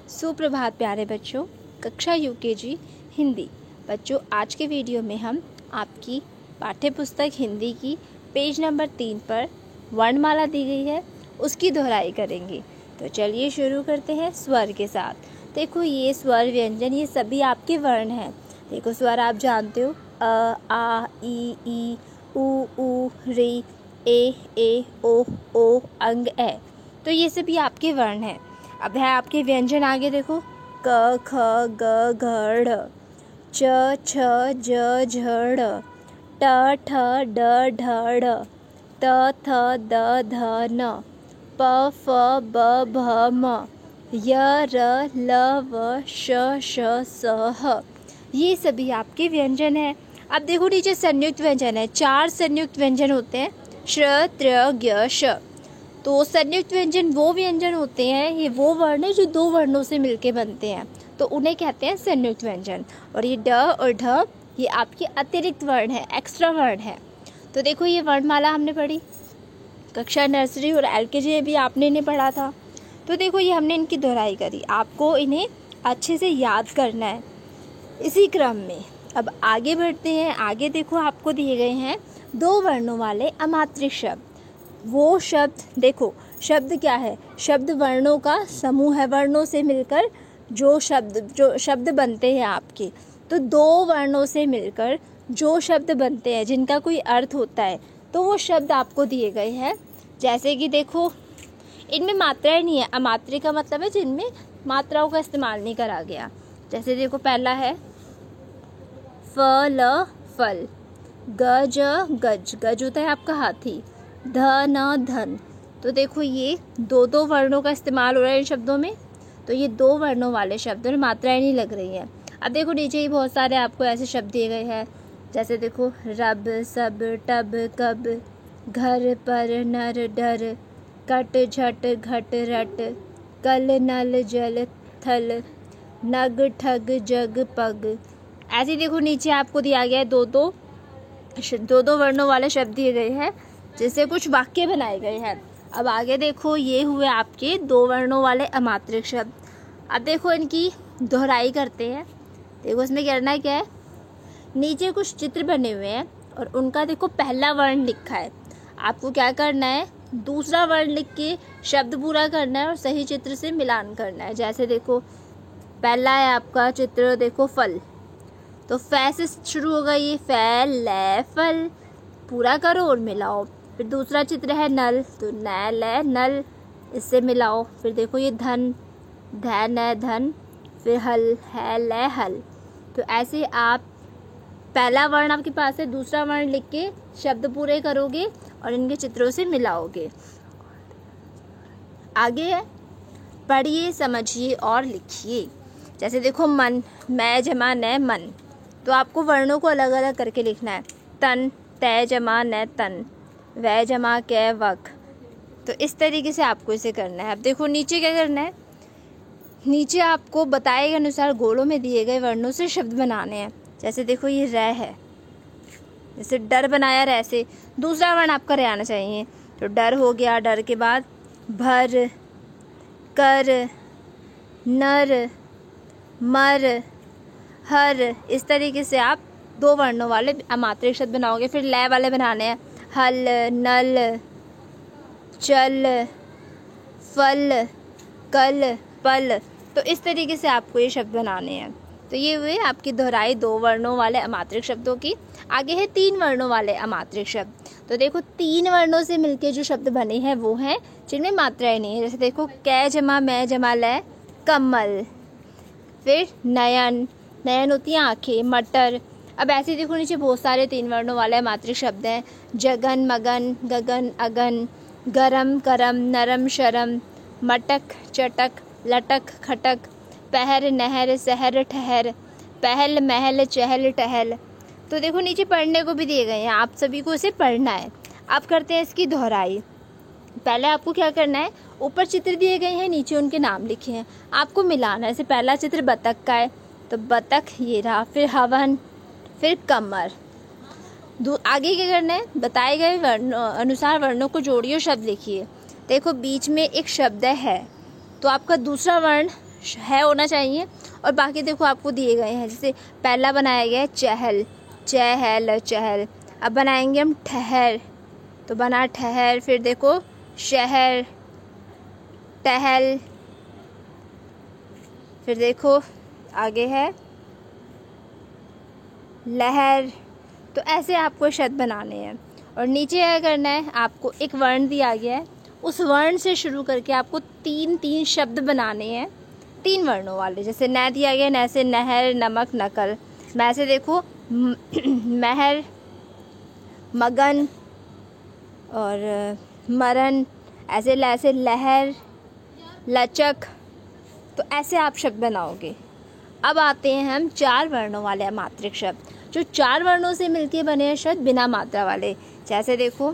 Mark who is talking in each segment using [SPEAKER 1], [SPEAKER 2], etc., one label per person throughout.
[SPEAKER 1] सुप्रभात प्यारे बच्चों, कक्षा यूकेजी हिंदी। बच्चों, आज के वीडियो में हम आपकी पाठ्य पुस्तक हिंदी की पेज नंबर 3 पर वर्णमाला दी गई है, उसकी दोहराई करेंगे। तो चलिए शुरू करते हैं स्वर के साथ। देखो, ये स्वर व्यंजन ये सभी आपके वर्ण हैं। देखो, स्वर आप जानते हो, अ, आ, ई, ऊ, री, ए, ओ, अंग, ए। तो ये सभी आपके वर्ण हैं। अब है आपके व्यंजन। आगे देखो, क, ख, ग, घ, ढ़, च, छ, ज, झ, ढ़, ट, ठ, ड, ढ, ढ़, त, थ, द, ध, न, प, फ, ब, भ, म, य, र, ल, व, श, स, ह। ये सभी आपके व्यंजन हैं। अब देखो, नीचे संयुक्त व्यंजन है। 4 संयुक्त व्यंजन होते हैं, श्र, त्र, ज्ञ, श। तो संयुक्त व्यंजन वो व्यंजन होते हैं, ये वो वर्ण है जो 2 वर्णों से मिलके बनते हैं, तो उन्हें कहते हैं संयुक्त व्यंजन। और ये ड और ढ ये आपके अतिरिक्त वर्ण है, एक्स्ट्रा वर्ण है। तो देखो, ये वर्णमाला हमने पढ़ी, कक्षा नर्सरी और एलकेजी में भी आपने इन्हें पढ़ा था। तो देखो, ये हमने इनकी दोहराई करी, आपको इन्हें अच्छे से याद करना है इसी क्रम में। अब आगे बढ़ते हैं। आगे देखो, आपको दिए गए हैं 2 वर्णों वाले अमात्रिक शब्द। वो शब्द देखो, शब्द क्या है? शब्द वर्णों का समूह है, वर्णों से मिलकर जो शब्द बनते हैं आपके। तो 2 वर्णों से मिलकर जो शब्द बनते हैं, जिनका कोई अर्थ होता है, तो वो शब्द आपको दिए गए हैं। जैसे कि देखो, इनमें मात्राएं नहीं है। अमात्रिक का मतलब है जिनमें मात्राओं का इस्तेमाल नहीं करा गया। जैसे देखो, पहला है फल, फल, गज, गज, गज होता है आपका हाथी, धन, धन। तो देखो, ये 2 वर्णों का इस्तेमाल हो रहा है इन शब्दों में। तो ये 2 वर्णों वाले शब्दों में मात्राएं नहीं लग रही हैं। अब देखो, नीचे ही बहुत सारे आपको ऐसे शब्द दिए गए हैं। जैसे देखो, रब, सब, टब, कब, घर, पर, नर, डर, कट, झट, घट, रट, कल, नल, जल, थल, नग, ठग, जग, पग। ऐसे देखो, नीचे आपको दिया गया है 2 वर्णों वाले शब्द दिए गए हैं, जिससे कुछ वाक्य बनाए गए हैं। अब आगे देखो, ये हुए आपके 2 वर्णों वाले अमात्रिक शब्द। अब देखो, इनकी दोहराई करते हैं। देखो, इसमें करना क्या है, नीचे कुछ चित्र बने हुए हैं और उनका देखो पहला वर्ण लिखा है। आपको क्या करना है, दूसरा वर्ण लिख के शब्द पूरा करना है और सही चित्र से मिलान करना है। जैसे देखो, पहला है आपका चित्र, देखो फल, तो फै से शुरू होगा ये, फैल, लै, फल, पूरा करो और मिलाओ। फिर दूसरा चित्र है नल, तो नै, लै, नल, इससे मिलाओ। फिर देखो, ये धन, धै, नै, धन, फिर हल, है, लै, हल। तो ऐसे आप पहला वर्ण आपके पास है, दूसरा वर्ण लिख के शब्द पूरे करोगे और इनके चित्रों से मिलाओगे। आगे है, पढ़िए, समझिए और लिखिए। जैसे देखो, मन, मैं जमा नै, मन। तो आपको वर्णों को अलग अलग करके लिखना है। तन, तै जमा नै, तन, वै जमा कै, वक। तो इस तरीके से आपको इसे करना है। अब देखो, नीचे क्या करना है, नीचे आपको बताए गए अनुसार गोलों में दिए गए वर्णों से शब्द बनाने हैं। जैसे देखो, ये रै है, जैसे डर बनाया रै से, दूसरा वर्ण आपका रै आना चाहिए। तो डर हो गया, डर के बाद भर, कर, नर, मर, हर। इस तरीके से आप 2 वर्णों वाले अमात्रिक शब्द बनाओगे। फिर लय वाले बनाने हैं, हल, नल, चल, फल, कल, पल। तो इस तरीके से आपको ये शब्द बनाने हैं। तो ये हुए आपकी दोहराई 2 वर्णों वाले अमात्रिक शब्दों की। आगे है 3 वर्णों वाले अमात्रिक शब्द। तो देखो, 3 वर्णों से मिलके जो शब्द बने हैं वो हैं जिनमें मात्राएं नहीं है। जैसे देखो, कै जमा मैं जमा लै, कमल। फिर नयन, नयन होती हैं आँखें, मटर। अब ऐसे देखो, नीचे बहुत सारे 3 वर्णों वाले अमात्रिक शब्द हैं। जगन, मगन, गगन, अगन, गरम, करम, नरम, शरम, मटक, चटक, लटक, खटक, पहर, नहर, सहर, ठहर, पहल, महल, चहल, टहल। तो देखो, नीचे पढ़ने को भी दिए गए हैं, आप सभी को इसे पढ़ना है। अब करते हैं इसकी दोहराई। पहले आपको क्या करना है, ऊपर चित्र दिए गए हैं, नीचे उनके नाम लिखे हैं, आपको मिलाना है। जैसे पहला चित्र बतख का है, तो बतख ये रहा, फिर हवन, फिर कमर। आगे क्या करना है, बताए गए अनुसार वर्णों को जोड़िए और शब्द लिखिए। देखो, बीच में एक शब्द है, तो आपका दूसरा वर्ण है होना चाहिए। और बाकी देखो आपको दिए गए हैं, जैसे पहला बनाया गया है चहल, चहल चहल। अब बनाएंगे हम ठहर, तो बना ठहर। फिर देखो शहर, टहल। फिर देखो आगे है लहर। तो ऐसे आपको शब्द बनाने हैं। और नीचे क्या करना है, आपको एक वर्ण दिया गया है, उस वर्ण से शुरू करके आपको 3-3 शब्द बनाने हैं 3 वर्णों वाले। जैसे न दिया गया, न से नहर, नमक, नकल। मैं से देखो महर, मगन और मरन। ऐसे ऐसे लहर, लचक। तो ऐसे आप शब्द बनाओगे। अब आते हैं हम 4 वर्णों वाले अमात्रिक शब्द, जो 4 वर्णों से मिलके बने हैं शब्द बिना मात्रा वाले। जैसे देखो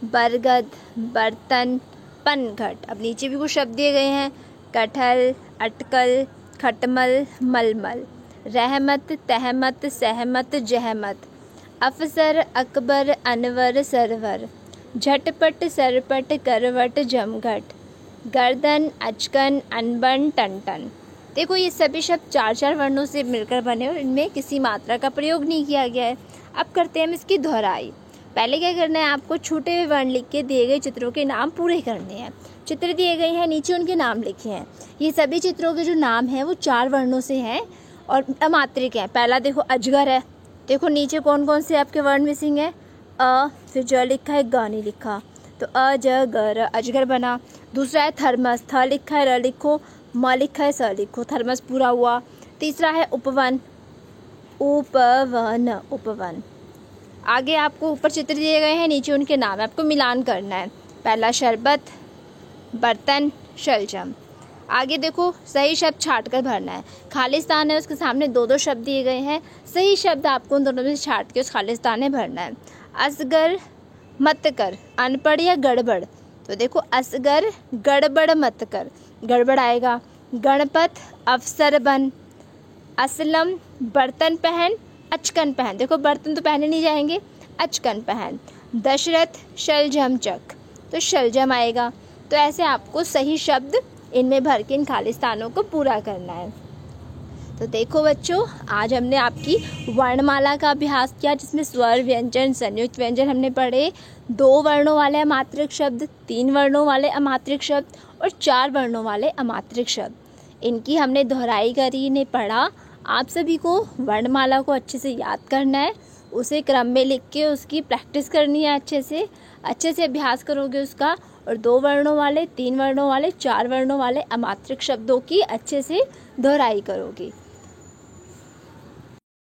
[SPEAKER 1] बरगद, बर्तन, पनघट। अब नीचे भी कुछ शब्द दिए गए हैं, कटहल, अटकल, खटमल, मलमल। रहमत, तहमत, सहमत, जहमत। अफसर, अकबर, अनवर, सरवर। झटपट, सरपट, करवट, जमघट। गर्दन, अचकन, अनबन, टनटन। देखो ये सभी शब्द 4-4 वर्णों से मिलकर बने और इनमें किसी मात्रा का प्रयोग नहीं किया गया है। अब करते हैं हम इसकी दोहराई। पहले क्या करना है, आपको छूटे हुए वर्ण लिख के दिए गए चित्रों के नाम पूरे करने हैं। चित्र दिए गए हैं, नीचे उनके नाम लिखे हैं। ये सभी चित्रों के जो नाम हैं वो 4 वर्णों से हैं और अमात्रिक हैं। पहला देखो अजगर है, देखो नीचे कौन कौन से आपके वर्ण मिसिंग है, अ, फिर ज लिखा है, ग नहीं लिखा, तो अ ज ग र अजगर बना। दूसरा है थर्मस, थ लिखा है, र लिखो, म लिखा है, स लिखो, थर्मस पूरा हुआ। तीसरा है उपवन, उपवन, उपवन। आगे आपको ऊपर चित्र दिए गए हैं, नीचे उनके नाम है, आपको मिलान करना है। पहला शरबत, बर्तन, शलजम। आगे देखो सही शब्द छाट कर भरना है। खाली स्थान है, उसके सामने 2-2 शब्द दिए गए हैं, सही शब्द आपको उन दोनों में से छाट के उस खाली स्थान में भरना है। असगर, मत कर, अनपढ़ या गड़बड़। तो देखो असगर, गड़बड़ मत कर, गड़बड़ आएगा। गणपत, अफसर बन। असलम, बर्तन पहन, अचकन पहन। देखो बर्तन तो पहने नहीं जाएंगे, अचकन पहन। दशरथ, शलजम चक, तो शलजम आएगा। तो ऐसे आपको सही शब्द इनमें भर के इन खाली स्थानों को पूरा करना है। तो देखो बच्चों, आज हमने आपकी वर्णमाला का अभ्यास किया, जिसमें स्वर, व्यंजन, संयुक्त व्यंजन हमने पढ़े। 2 वर्णों वाले अमात्रिक शब्द, 3 वर्णों वाले अमात्रिक शब्द और 4 वर्णों वाले अमात्रिक शब्द। इनकी हमने दोहराई करी, इन्हें पढ़ा। आप सभी को वर्णमाला को अच्छे से याद करना है, उसे क्रम में लिख के उसकी प्रैक्टिस करनी है। अच्छे से अभ्यास करोगे उसका, और 2 वर्णों वाले, 3 वर्णों वाले, 4 वर्णों वाले अमात्रिक शब्दों की अच्छे से दोहराई करोगे।